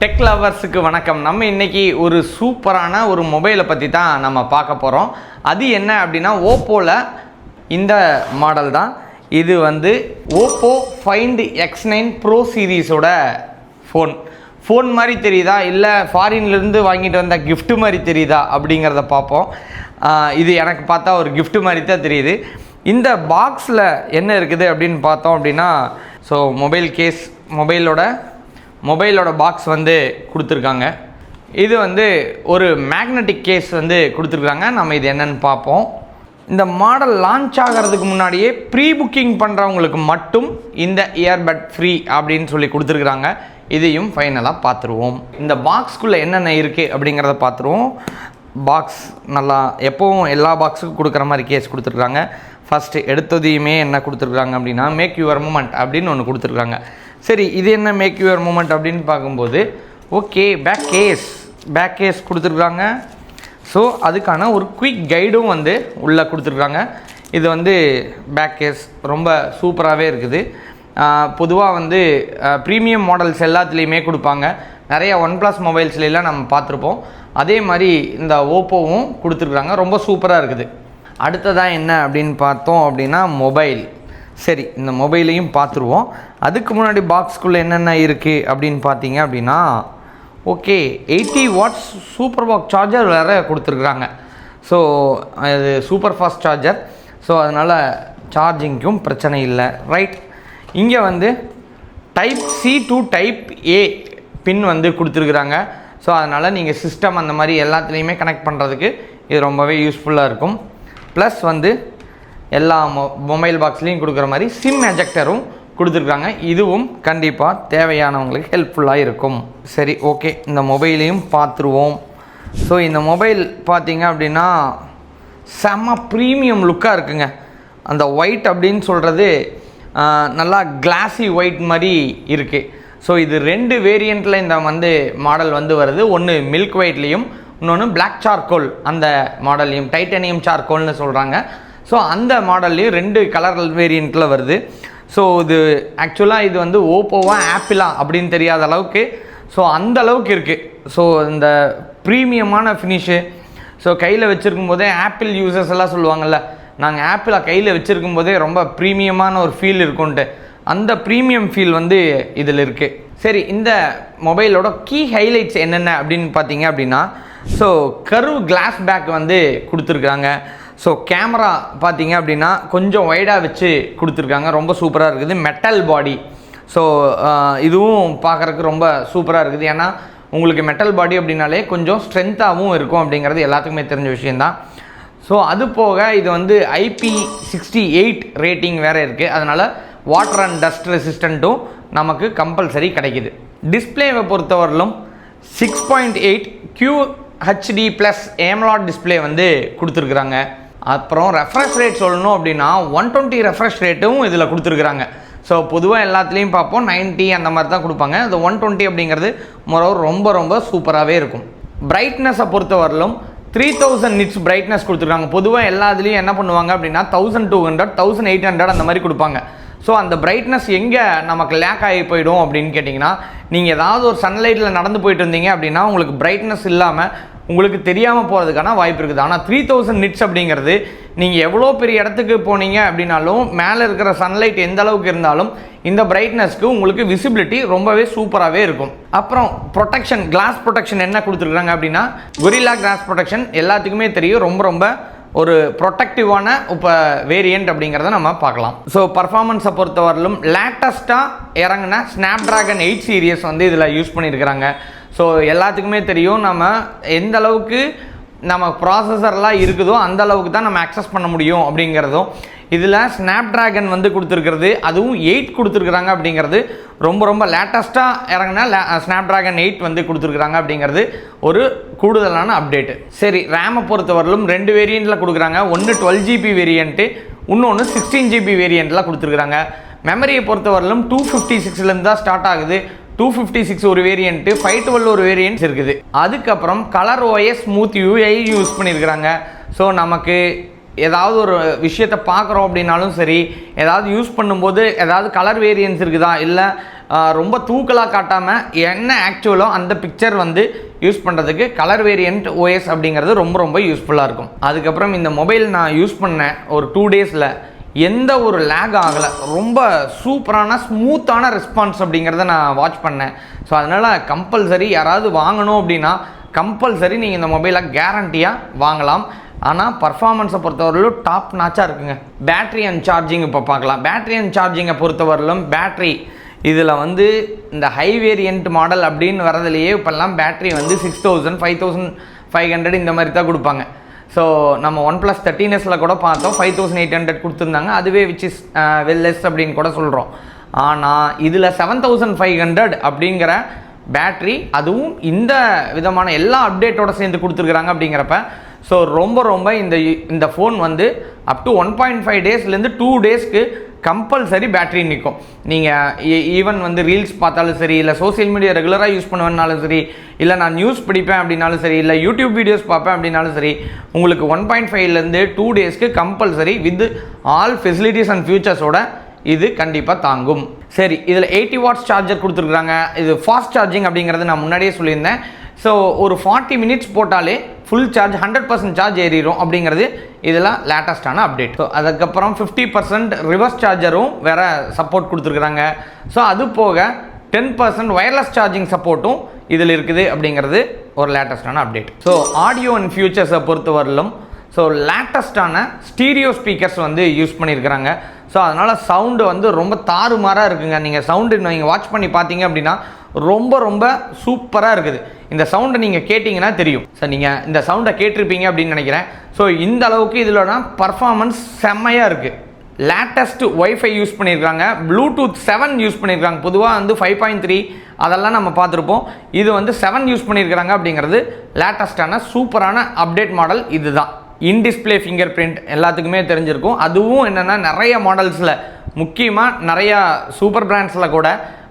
Tech லவர்ஸுக்கு வணக்கம். நம்ம இன்றைக்கி ஒரு சூப்பரான ஒரு மொபைலை பற்றி தான் நம்ம பார்க்க போகிறோம். அது என்ன அப்படின்னா, ஓப்போவில் இந்த மாடல் தான். இது வந்து ஓப்போ ஃபைண்ட் X9 ப்ரோ சீரீஸோட ஃபோன் மாதிரி தெரியுதா, இல்லை ஃபாரின்லேருந்து வாங்கிட்டு வந்த கிஃப்ட் மாதிரி தெரியுதா அப்படிங்கிறத பார்ப்போம். இது எனக்கு பார்த்தா ஒரு கிஃப்ட் மாதிரி தான் தெரியுது. இந்த பாக்ஸில் என்ன இருக்குது அப்படின்னு பார்த்தோம் அப்படின்னா, ஸோ மொபைல் கேஸ், மொபைலோட பாக்ஸ் வந்து கொடுத்துருக்காங்க. இது வந்து ஒரு மேக்னெட்டிக் கேஸ் வந்து கொடுத்துருக்காங்க. நம்ம இது என்னென்னு பார்ப்போம். இந்த மாடல் லான்ச் ஆகிறதுக்கு முன்னாடியே ப்ரீ புக்கிங் பண்ணுறவங்களுக்கு மட்டும் இந்த இயர்பட் ஃப்ரீ அப்படின்னு சொல்லி கொடுத்துருக்குறாங்க. இதையும் ஃபைனலாக பார்த்துருவோம். இந்த பாக்ஸ்க்குள்ளே என்னென்ன இருக்குது அப்படிங்கிறத பார்த்துருவோம். பாக்ஸ் நல்லா எப்போவும் எல்லா பாக்ஸுக்கும் கொடுக்குற மாதிரி கேஸ் கொடுத்துருக்காங்க. ஃபஸ்ட்டு எடுத்ததையுமே என்ன கொடுத்துருக்காங்க அப்படின்னா, மேக் யுவர் மூமெண்ட் அப்படின்னு ஒன்று கொடுத்துருக்காங்க. சரி, இது என்ன மேக் யுவர் மூமெண்ட் அப்படின்னு பார்க்கும்போது, ஓகே, பேக் கேஸ் கொடுத்துருக்காங்க. ஸோ அதுக்கான ஒரு குயிக் கைடும் வந்து உள்ளே கொடுத்துருக்காங்க. இது வந்து பேக் கேஸ் ரொம்ப சூப்பராகவே இருக்குது. பொதுவாக வந்து ப்ரீமியம் மாடல்ஸ் எல்லாத்துலேயுமே கொடுப்பாங்க. நிறைய OnePlus மொபைல்ஸ்லாம் நம்ம பார்த்துருப்போம். அதே மாதிரி இந்த ஓப்போவும் கொடுத்துருக்குறாங்க. ரொம்ப சூப்பராக இருக்குது. அடுத்ததாக என்ன அப்படின்னு பார்த்தோம் அப்படின்னா, மொபைல். சரி, இந்த மொபைலையும் பார்த்துருவோம். அதுக்கு முன்னாடி பாக்ஸ்க்குள்ளே என்னென்ன இருக்குது அப்படின்னு பார்த்தீங்க அப்படின்னா, ஓகே, 80 வாட்ஸ் சூப்பர் பாக் சார்ஜர் வேறு கொடுத்துருக்குறாங்க. ஸோ அது சூப்பர் ஃபாஸ்ட் சார்ஜர். ஸோ அதனால் சார்ஜிங்க்கும் பிரச்சனை இல்லை. ரைட், இங்கே வந்து type C to type A பின் வந்து கொடுத்துருக்குறாங்க. ஸோ அதனால் நீங்கள் சிஸ்டம் அந்த மாதிரி எல்லாத்துலேயுமே கனெக்ட் பண்ணுறதுக்கு இது ரொம்பவே யூஸ்ஃபுல்லாக இருக்கும். ப்ளஸ் வந்து எல்லா மொபைல் பாக்ஸ்லேயும் கொடுக்குற மாதிரி சிம் எஜெக்டரும் கொடுத்துருக்காங்க. இதுவும் கண்டிப்பாக தேவையானவங்களுக்கு ஹெல்ப்ஃபுல்லாக இருக்கும். சரி, ஓகே, இந்த மொபைலையும் பார்த்துருவோம். ஸோ இந்த மொபைல் பார்த்தீங்க அப்படின்னா செம்ம ப்ரீமியம் லுக்காக இருக்குங்க. அந்த ஒயிட் அப்படின்னு சொல்கிறது நல்லா கிளாஸி ஒயிட் மாதிரி இருக்குது. ஸோ இது 2 வேரியண்ட்டில் இந்த வந்து மாடல் வந்து வருது. ஒன்று மில்க் ஒயிட்லேயும், இன்னொன்று பிளாக் சார்கோல் அந்த மாடல்லையும், டைட்டானியம் சார்கோல்னு சொல்கிறாங்க. ஸோ அந்த மாடல்லையும் 2 கலர் வேரியண்ட்டில் வருது. ஸோ இது ஆக்சுவலாக இது வந்து ஓப்போவா ஆப்பிளா அப்படின்னு தெரியாத அளவுக்கு, ஸோ அந்த அளவுக்கு இருக்குது. ஸோ இந்த ப்ரீமியமான ஃபினிஷு. ஸோ கையில் வச்சுருக்கும் போதே ஆப்பிள் யூசர்ஸ் எல்லாம் சொல்லுவாங்கள்ல, நாங்கள் ஆப்பிளை கையில் வச்சுருக்கும் போதே ரொம்ப ப்ரீமியமான ஒரு ஃபீல் இருக்குன்ட்டு, அந்த ப்ரீமியம் ஃபீல் வந்து இதில் இருக்குது. சரி, இந்த மொபைலோட கீ ஹைலைட்ஸ் என்னென்ன அப்படின்னு பார்த்தீங்க அப்படின்னா, ஸோ கர்வ் கிளாஸ் பேக் வந்து கொடுத்துருக்காங்க. ஸோ கேமரா பார்த்தீங்க அப்படின்னா கொஞ்சம் வைடாக வச்சு கொடுத்துருக்காங்க. ரொம்ப சூப்பராக இருக்குது. Metal body. ஸோ இதுவும் பார்க்குறதுக்கு ரொம்ப சூப்பராக இருக்குது. ஏன்னா உங்களுக்கு மெட்டல் பாடி அப்படின்னாலே கொஞ்சம் ஸ்ட்ரென்த்தாகவும் இருக்கும் அப்படிங்கிறது எல்லாத்துக்குமே தெரிஞ்ச விஷயந்தான். ஸோ அது போக இது வந்து IP68 ரேட்டிங் வேறு இருக்குது. அதனால் வாட்டர் அண்ட் டஸ்ட் ரெசிஸ்டண்ட்டும் நமக்கு கம்பல்சரி கிடைக்கிது. டிஸ்பிளேவை பொறுத்தவரையிலும் 6.8 QHD+ AMOLED டிஸ்பிளே வந்து கொடுத்துருக்குறாங்க. அப்புறம் ரெஃப்ரெஷ் ரேட் சொல்லணும் அப்படின்னா 120 ரெஃப்ரெஷ் ரேட்டும் இதில் கொடுத்துருக்குறாங்க. ஸோ பொதுவாக எல்லாத்துலேயும் பார்ப்போம் 90 அந்த மாதிரி தான் கொடுப்பாங்க. அது 120 அப்படிங்கிறது ரொம்ப ரொம்ப சூப்பராகவே இருக்கும். பிரைட்னஸை பொறுத்தவரையிலும் 3000 நிட்ஸ் பிரைட்னஸ் கொடுத்துருக்காங்க. பொதுவாக எல்லா இதுலேயும் என்ன பண்ணுவாங்க அப்படின்னா 1200, 1800 அந்த மாதிரி கொடுப்பாங்க. ஸோ அந்த பிரைட்னஸ் எங்கே நமக்கு லேக் ஆகி போயிடும் அப்படின்னு கேட்டிங்கன்னா, நீங்கள் ஏதாவது ஒரு சன்லைட்டில் நடந்து போயிட்டு இருந்தீங்க அப்படின்னா உங்களுக்கு பிரைட்னஸ் இல்லாமல் உங்களுக்கு தெரியாமல் போகிறதுக்கான வாய்ப்பு இருக்குது. ஆனால் 3000 நிட்ஸ் அப்படிங்கிறது நீங்கள் எவ்வளோ பெரிய இடத்துக்கு போனீங்க அப்படின்னாலும் மேலே இருக்கிற சன்லைட் எந்த அளவுக்கு இருந்தாலும் இந்த பிரைட்னஸ்க்கு உங்களுக்கு விசிபிலிட்டி ரொம்பவே சூப்பராகவே இருக்கும். அப்புறம் ப்ரொடெக்ஷன், கிளாஸ் ப்ரொடெக்ஷன் என்ன கொடுத்துருக்காங்க அப்படின்னா, கொரில்லா கிளாஸ் ப்ரொடெக்ஷன் எல்லாத்துக்குமே தெரியும். ரொம்ப ஒரு ப்ரொடெக்டிவான இப்போ வேரியண்ட் அப்படிங்கிறத நம்ம பார்க்கலாம். ஸோ பர்ஃபார்மன்ஸை பொறுத்தவரையிலும் லேட்டஸ்ட்டாக இறங்கின ஸ்னாப்ட்ராகன் 8 சீரியஸ் வந்து இதில் யூஸ் பண்ணியிருக்கிறாங்க. ஸோ எல்லாத்துக்குமே தெரியும் நம்ம எந்த அளவுக்கு நம்ம ப்ராசஸர்லாம் இருக்குதோ அந்த அளவுக்கு தான் நம்ம அக்சஸ் பண்ண முடியும் அப்படிங்கிறதும், இதில் ஸ்னாப்ட்ராகன் வந்து கொடுத்துருக்கிறது, அதுவும் 8 கொடுத்துருக்குறாங்க அப்படிங்கிறது ரொம்ப லேட்டஸ்ட்டாக இறங்கின ஸ்னாப்ட்ராகன் 8 வந்து கொடுத்துருக்குறாங்க அப்படிங்கிறது ஒரு கூடுதலான அப்டேட்டு. சரி, ரேமை பொறுத்தவரையிலும் 2 வேரியண்ட்டில் கொடுக்குறாங்க. ஒன்று 12GB வேரியண்ட்டு, இன்னொன்று 16GB வேரியண்ட்டில் கொடுத்துருக்குறாங்க. மெமரியை பொறுத்தவரையிலும் 256லேருந்து தான் ஸ்டார்ட் ஆகுது. 256 ஒரு வேரியண்ட்டு, 512 ஒரு வேரியண்ட்ஸ் இருக்குது. அதுக்கப்புறம் colour OS smooth UI use பண்ணியிருக்கிறாங்க. ஸோ நமக்கு ஏதாவது ஒரு விஷயத்தை பார்க்குறோம் அப்படின்னாலும் சரி, ஏதாவது யூஸ் பண்ணும்போது ஏதாவது கலர் வேரியன்ஸ் இருக்குதா, இல்லை ரொம்ப தூக்கலாக காட்டாமல் என்ன ஆக்சுவலோ அந்த பிக்சர் வந்து யூஸ் பண்ணுறதுக்கு கலர் வேரியண்ட் ஓஎஸ் அப்படிங்கிறது ரொம்ப ரொம்ப யூஸ்ஃபுல்லாக இருக்கும். அதுக்கப்புறம் இந்த மொபைல் நான் யூஸ் பண்ணேன் ஒரு 2 டேஸில் எந்த ஒரு லேக் ஆகலை, ரொம்ப சூப்பரான ஸ்மூத்தான ரெஸ்பான்ஸ் அப்படிங்கிறத நான் வாட்ச் பண்ணேன். ஸோ அதனால் கம்பல்சரி யாராவது வாங்கணும் அப்படின்னா கம்பல்சரி நீங்கள் இந்த மொபைலை கேரண்டியாக வாங்கலாம். ஆனால் பர்ஃபார்மன்ஸை பொறுத்தவரையிலும் டாப் நாச்சாக இருக்குங்க. பேட்ரி அண்ட் சார்ஜிங் இப்போ பார்க்கலாம். பேட்ரி அண்ட் சார்ஜிங்கை பொறுத்தவரையிலும் பேட்ரி இதில் வந்து இந்த ஹை வேரியண்ட் மாடல் அப்படின்னு வரதுலையே இப்போல்லாம் பேட்ரி வந்து 6000 5500 இந்த மாதிரி தான் கொடுப்பாங்க. ஸோ நம்ம OnePlus 13s கூட பார்த்தோம் 5800 கொடுத்துருந்தாங்க, அதுவே விச் இஸ் வெல் லெஸ் அப்படின்னு கூட சொல்கிறோம். ஆனால் இதில் 7500 அப்படிங்கிற பேட்ரி, அதுவும் இந்த விதமான எல்லா அப்டேட்டோட சேர்ந்து கொடுத்துருக்குறாங்க அப்படிங்கிறப்ப ஸோ ரொம்ப ரொம்ப இந்த ஃபோன் வந்து அப் டு 1.5 டேஸ்லேருந்து 2 டேஸ்க்கு கம்பல்சரி பேட்ரி நிற்கும். நீங்கள் ஈவன் வந்து ரீல்ஸ் பார்த்தாலும் சரி, இல்லை சோசியல் மீடியா ரெகுலராக யூஸ் பண்ணுவேன்னாலும் சரி, இல்லை நான் நியூஸ் படிப்பேன் அப்படின்னாலும் சரி, இல்லை யூடியூப் வீடியோஸ் பார்ப்பேன் அப்படின்னாலும் சரி, உங்களுக்கு 1.5லேருந்து 2 டேஸ்க்கு compulsory with all facilities and ஃபியூச்சர்ஸோட இது கண்டிப்பாக தாங்கும். சரி, இதில் 80 வாட்ஸ் சார்ஜர் கொடுத்துருக்குறாங்க. இது ஃபாஸ்ட் சார்ஜிங் அப்படிங்கிறது நான் முன்னாடியே சொல்லியிருந்தேன். ஸோ ஒரு 40 மினிட்ஸ் போட்டாலே ஃபுல் சார்ஜ் 100% சார்ஜ் ஏறிடும் அப்படிங்கிறது இதில் லேட்டஸ்டான அப்டேட். ஸோ அதுக்கப்புறம் 50% ரிவர்ஸ் சார்ஜரும் வேறு சப்போர்ட் கொடுத்துருக்குறாங்க. ஸோ அது போக 10% வயர்லெஸ் சார்ஜிங் சப்போர்ட்டும் இதில் இருக்குது அப்படிங்கிறது ஒரு லேட்டஸ்டான அப்டேட். ஸோ ஆடியோ அண்ட் ஃபியூச்சர்ஸை பொறுத்தவரையிலும் ஸோ லேட்டஸ்டான ஸ்டீரியோ ஸ்பீக்கர்ஸ் வந்து யூஸ் பண்ணியிருக்கிறாங்க. ஸோ அதனால் சவுண்டு வந்து ரொம்ப தாறுமாறாக இருக்குங்க. நீங்கள் சவுண்டு நீங்கள் வாட்ச் பண்ணி பார்த்தீங்க அப்படின்னா ரொம்ப ரொம்ப சூப்பராக இருக்குது. இந்த சவுண்டை நீங்கள் கேட்டிங்கன்னா தெரியும். ஸோ நீங்கள் இந்த சவுண்டை கேட்டிருப்பீங்க அப்படின்னு நினைக்கிறேன். ஸோ இந்த அளவுக்கு இதில் பர்ஃபார்மன்ஸ் செம்மையாக இருக்குது. லேட்டஸ்ட் ஒய்ஃபை யூஸ் பண்ணியிருக்காங்க, ப்ளூடூத் 7 யூஸ் பண்ணியிருக்காங்க. பொதுவாக வந்து 5.3 அதெல்லாம் நம்ம பார்த்துருப்போம். இது வந்து 7 யூஸ் பண்ணியிருக்கிறாங்க அப்படிங்கிறது லேட்டஸ்டான சூப்பரான அப்டேட் மாடல். இதுதான் இன் டிஸ்பிளே ஃபிங்கர் பிரிண்ட் எல்லாத்துக்குமே தெரிஞ்சிருக்கும். அதுவும் என்னென்னா நிறைய மாடல்ஸில், முக்கியமாக நிறையா சூப்பர் பிராண்ட்ஸில் கூட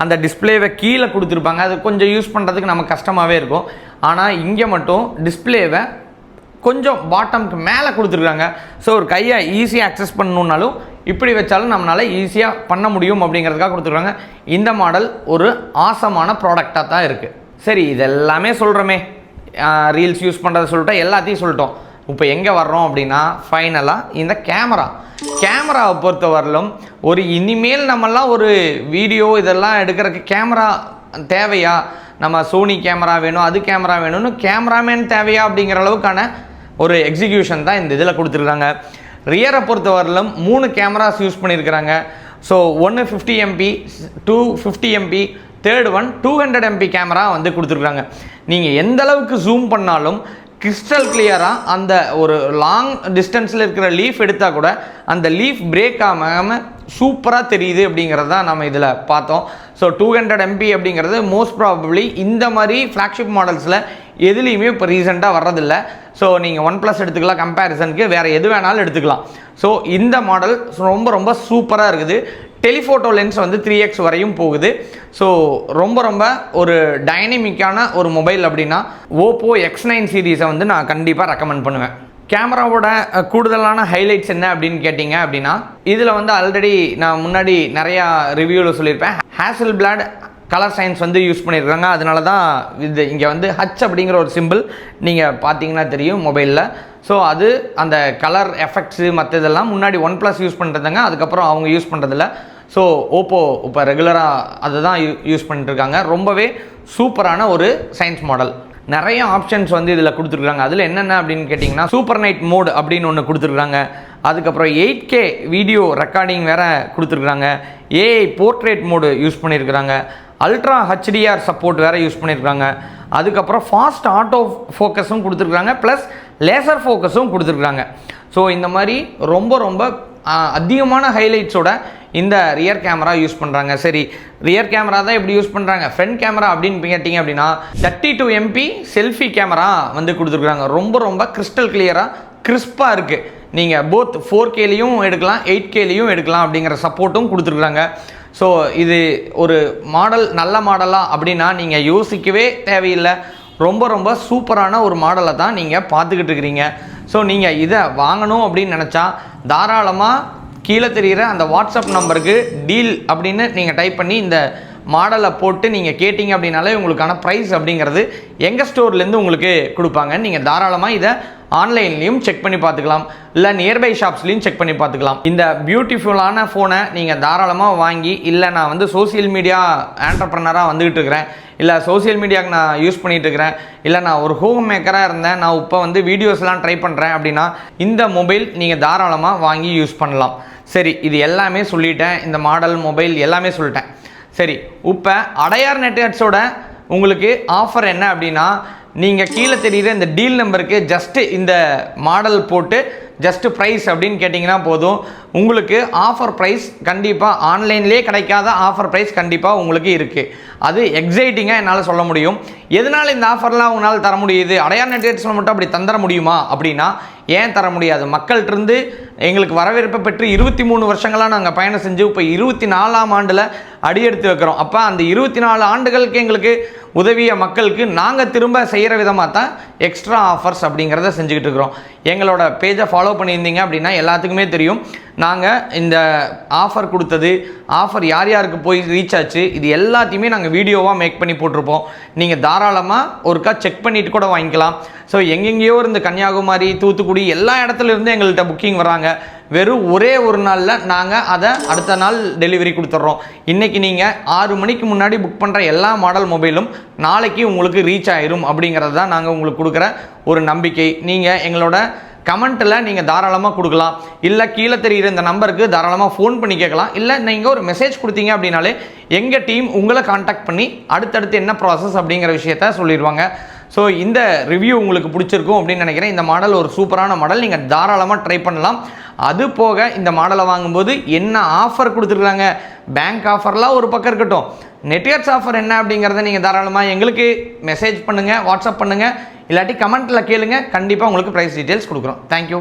அந்த டிஸ்பிளேவை கீழே கொடுத்துருப்பாங்க. அது கொஞ்சம் யூஸ் பண்ணுறதுக்கு நமக்கு கஷ்டமாகவே இருக்கும். ஆனால் இங்கே மட்டும் டிஸ்பிளேவை கொஞ்சம் பாட்டம்க்கு மேலே கொடுத்துருக்காங்க. ஸோ ஒரு கையை ஈஸியாக அக்சஸ் பண்ணணுன்னாலும் இப்படி வச்சாலும் நம்மளால் ஈஸியாக பண்ண முடியும் அப்படிங்கிறதுக்காக கொடுத்துருக்காங்க. இந்த மாடல் ஒரு ஆசமான ப்ராடக்டாக தான் இருக்குது. சரி, இதெல்லாமே சொல்கிறோமே, ரீல்ஸ் யூஸ் பண்ணுறதை சொல்லிட்டோம், எல்லாத்தையும் சொல்லிட்டோம். இப்போ எங்கே வர்றோம் அப்படின்னா ஃபைனலாக இந்த கேமராவை பொறுத்தவரையிலும் ஒரு இனிமேல் நம்மெல்லாம் ஒரு வீடியோ இதெல்லாம் எடுக்கிறதுக்கு கேமரா தேவையா, நம்ம சோனி கேமரா வேணும், அது கேமரா வேணும்னு கேமராமேன் தேவையா அப்படிங்கிற அளவுக்கான ஒரு எக்ஸிக்யூஷன் தான் இந்த இதில் கொடுத்துருக்காங்க. ரியரை பொறுத்தவரையிலும் 3 கேமராஸ் யூஸ் பண்ணியிருக்கிறாங்க. So 1 50 MP, 2 50 MP, third one 200 MP camera வந்து கொடுத்துருக்காங்க. நீங்கள் எந்த அளவுக்கு ஜூம் பண்ணாலும் கிறிஸ்டல் கிளியராக அந்த ஒரு லாங் டிஸ்டன்ஸில் இருக்கிற லீஃப் எடுத்தால் கூட அந்த லீஃப் பிரேக் ஆகாமல் சூப்பராக தெரியுது அப்படிங்கிறது தான் நம்ம இதில் பார்த்தோம். ஸோ 200 MP அப்படிங்கிறது மோஸ்ட் ப்ராபப்ளி இந்த மாதிரி ஃப்ளாக்ஷிப் மாடல்ஸில் எதுலேயுமே இப்போ ரீசெண்டாக வர்றதில்லை. ஸோ நீங்கள் OnePlus எடுத்துக்கலாம், கம்பேரிசனுக்கு வேறு எது வேணாலும் எடுத்துக்கலாம். ஸோ இந்த மாடல் ரொம்ப ரொம்ப சூப்பராக இருக்குது. டெலிஃபோட்டோ லென்ஸ் வந்து 3x வரையும் போகுது. ஸோ ரொம்ப ரொம்ப ஒரு டைனமிக்கான ஒரு மொபைல் அப்படின்னா ஓப்போ X9 சீரீஸை வந்து நான் கண்டிப்பாக ரெக்கமெண்ட் பண்ணுவேன். கேமராவோட கூடுதலான ஹைலைட்ஸ் என்ன அப்படின்னு கேட்டிங்க அப்படின்னா இதில் வந்து ஆல்ரெடி நான் முன்னாடி நிறையா ரிவ்யூவில் சொல்லியிருப்பேன். ஹேசல்பிளாட் கலர் சயின்ஸ் வந்து யூஸ் பண்ணியிருக்காங்க. அதனால தான் இது இங்கே வந்து ஹச் அப்படிங்கிற ஒரு சிம்பிள் நீங்கள் பார்த்தீங்கன்னா தெரியும் மொபைலில். ஸோ அது அந்த கலர் எஃபெக்ட்ஸு மற்ற இதெல்லாம் முன்னாடி OnePlus யூஸ் பண்ணுறதுங்க, அதுக்கப்புறம் அவங்க யூஸ் பண்ணுறதில்ல. ஸோ ஓப்போ இப்போ ரெகுலராக அதுதான் யூஸ் பண்ணிட்டுருக்காங்க. ரொம்பவே சூப்பரான ஒரு சயின்ஸ் மாடல். நிறைய ஆப்ஷன்ஸ் வந்து இதில் கொடுத்துருக்காங்க. அதில் என்னென்ன அப்படின்னு கேட்டிங்கன்னா சூப்பர் நைட் மோட் அப்படின்னு ஒன்று கொடுத்துருக்காங்க. அதுக்கப்புறம் 8K வீடியோ ரெக்கார்டிங் வேறு கொடுத்துருக்குறாங்க. ஏஐ போர்ட்ரேட் மோடு யூஸ் பண்ணியிருக்கிறாங்க. அல்ட்ரா HDR சப்போர்ட் வேறு யூஸ் பண்ணியிருக்காங்க. அதுக்கப்புறம் ஃபாஸ்ட் ஆட்டோ ஃபோக்கஸும் கொடுத்துருக்குறாங்க, ப்ளஸ் லேசர் ஃபோக்கஸும் கொடுத்துருக்குறாங்க. ஸோ இந்த மாதிரி ரொம்ப ரொம்ப அதிகமான ஹைலைட்ஸோட இந்த ரியர் கேமரா யூஸ் பண்ணுறாங்க. சரி, ரியர் கேமரா தான் எப்படி யூஸ் பண்ணுறாங்க, ஃப்ரண்ட் கேமரா அப்படின்னு கேட்டிங்க அப்படின்னா 32 MP செல்ஃபி கேமரா வந்து கொடுத்துருக்குறாங்க. ரொம்ப ரொம்ப கிறிஸ்டல் கிளியராக கிறிஸ்பாக இருக்குது. நீங்கள் போத் 4Kலையும் எடுக்கலாம், 8Kலையும் எடுக்கலாம் அப்படிங்கிற சப்போர்ட்டும் கொடுத்துருக்குறாங்க. ஸோ இது ஒரு மாடல் நல்ல மாடலாக அப்படின்னா நீங்கள் யோசிக்கவே தேவையில்லை. ரொம்ப ரொம்ப சூப்பரான ஒரு மாடலை தான் நீங்கள் பார்த்துக்கிட்டு இருக்கிறீங்க. ஸோ நீங்கள் இதை வாங்கணும் அப்படின்னு நினச்சா தாராளமாக கீழே தெரிகிற அந்த வாட்ஸ்அப் நம்பருக்கு டீல் அப்படின்னு நீங்கள் டைப் பண்ணி இந்த மாடலை போட்டு நீங்கள் கேட்டிங்க அப்படின்னாலே உங்களுக்கான ப்ரைஸ் அப்படிங்கிறது எங்கள் ஸ்டோர்லேருந்து உங்களுக்கு கொடுப்பாங்க. நீங்கள் தாராளமாக இதை ஆன்லைன்லேயும் செக் பண்ணி பார்த்துக்கலாம், இல்லை நியர்பை ஷாப்ஸ்லையும் செக் பண்ணி பார்த்துக்கலாம். இந்த பியூட்டிஃபுல்லான ஃபோனை நீங்கள் தாராளமாக வாங்கி, இல்லை நான் வந்து சோசியல் மீடியா ஆண்டர்ப்ரனராக வந்துக்கிட்டு இருக்கிறேன், இல்லை சோசியல் மீடியாவுக்கு நான் யூஸ் பண்ணிகிட்டு இருக்கிறேன், இல்லை நான் ஒரு ஹோம் மேக்கராக இருந்தேன், நான் இப்போ வந்து வீடியோஸ்லாம் ட்ரை பண்ணுறேன் அப்படின்னா இந்த மொபைல் நீங்கள் தாராளமாக வாங்கி யூஸ் பண்ணலாம். சரி, இது எல்லாமே சொல்லிட்டேன், இந்த மாடல் மொபைல் எல்லாமே சொல்லிட்டேன். சரி, இப்போ அடையார் நெட்வொர்க்ஸோட உங்களுக்கு ஆஃபர் என்ன அப்படின்னா, நீங்கள் கீழே தெரியுற இந்த டீல் நம்பருக்கு ஜஸ்ட்டு இந்த மாடல் போட்டு ஜஸ்ட்டு ப்ரைஸ் அப்படின்னு கேட்டிங்கன்னா போதும். உங்களுக்கு ஆஃபர் ப்ரைஸ் கண்டிப்பாக ஆன்லைன்லேயே கிடைக்காத ஆஃபர் ப்ரைஸ் கண்டிப்பாக உங்களுக்கு இருக்குது. அது எக்ஸைட்டிங்காக என்னால் சொல்ல முடியும். எதனால் இந்த ஆஃபர்லாம் உங்களால் தர முடியுது, அடையார் நெட்வொர்க்ஸில் மட்டும் அப்படி தந்துட முடியுமா அப்படின்னா, ஏன் தர முடியாது? மக்கள்கிட்டருந்து எங்களுக்கு வரவேற்பை பெற்று 23 வருஷங்களாக நாங்கள் பயணம் செஞ்சு இப்போ 24ஆம் ஆண்டில் அடியெடுத்து வைக்கிறோம். அப்போ அந்த 24 ஆண்டுகளுக்கு எங்களுக்கு உதவிய மக்களுக்கு நாங்கள் திரும்ப செய்கிற விதமாக தான் எக்ஸ்ட்ரா ஆஃபர்ஸ் அப்படிங்கிறத செஞ்சுக்கிட்டு இருக்கிறோம். எங்களோட பேஜை ஃபாலோ பண்ணியிருந்தீங்க அப்படின்னா எல்லாத்துக்குமே தெரியும், நாங்கள் இந்த ஆஃபர் கொடுத்தது, ஆஃபர் யார் யாருக்கு போய் ரீச் ஆச்சு, இது எல்லாத்தையுமே நாங்கள் வீடியோவாக மேக் பண்ணி போட்டிருப்போம். நீங்கள் தாராளமாக ஒருக்கா செக் பண்ணிவிட்டு கூட வாங்கிக்கலாம். ஸோ எங்கெங்கேயோ இருந்து கன்னியாகுமரி, தூத்துக்குடி எல்லா இடத்துல இருந்து எங்கள்கிட்ட புக்கிங் வராங்க. வெறும் ஒரே ஒரு நாளில் நாங்கள் அதை அடுத்த நாள் டெலிவரி கொடுத்துட்றோம். இன்றைக்கி நீங்கள் 6 மணிக்கு முன்னாடி புக் பண்ணுற எல்லா மாடல் மொபைலும் நாளைக்கு உங்களுக்கு ரீச் ஆயிரும் அப்படிங்கிறது தான் நாங்கள் உங்களுக்கு கொடுக்குற ஒரு நம்பிக்கை. நீங்கள் எங்களோட கமெண்ட்டில் நீங்கள் தாராளமாக கொடுக்கலாம், இல்லை கீழே தெரிகிற இந்த நம்பருக்கு தாராளமாக ஃபோன் பண்ணி கேட்கலாம், இல்லை நீங்கள் ஒரு மெசேஜ் கொடுத்தீங்க அப்படின்னாலே எங்கள் டீம் உங்களை காண்டாக்ட் பண்ணி அடுத்தடுத்து என்ன ப்ராசஸ் அப்படிங்கிற விஷயத்த சொல்லிடுவாங்க. ஸோ இந்த ரிவ்யூ உங்களுக்கு பிடிச்சிருக்கும் அப்படின்னு நினைக்கிறேன். இந்த மாடல் ஒரு சூப்பரான மாடல், நீங்கள் தாராளமாக ட்ரை பண்ணலாம். அது போக இந்த மாடலை வாங்கும்போது என்ன ஆஃபர் கொடுத்துருக்காங்க, பேங்க் ஆஃபர்லாம் ஒரு பக்கம் இருக்கட்டும், நெட்வொர்க்ஸ் ஆஃபர் என்ன அப்படிங்கிறத நீங்கள் தாராளமாக எங்களுக்கு மெசேஜ் பண்ணுங்கள், வாட்ஸ்அப் பண்ணுங்கள், இல்லாட்டி கமெண்ட்டில் கேளுங்க. கண்டிப்பாக உங்களுக்கு ப்ரைஸ் டீட்டெயில்ஸ் கொடுக்குறோம். தேங்க்யூ.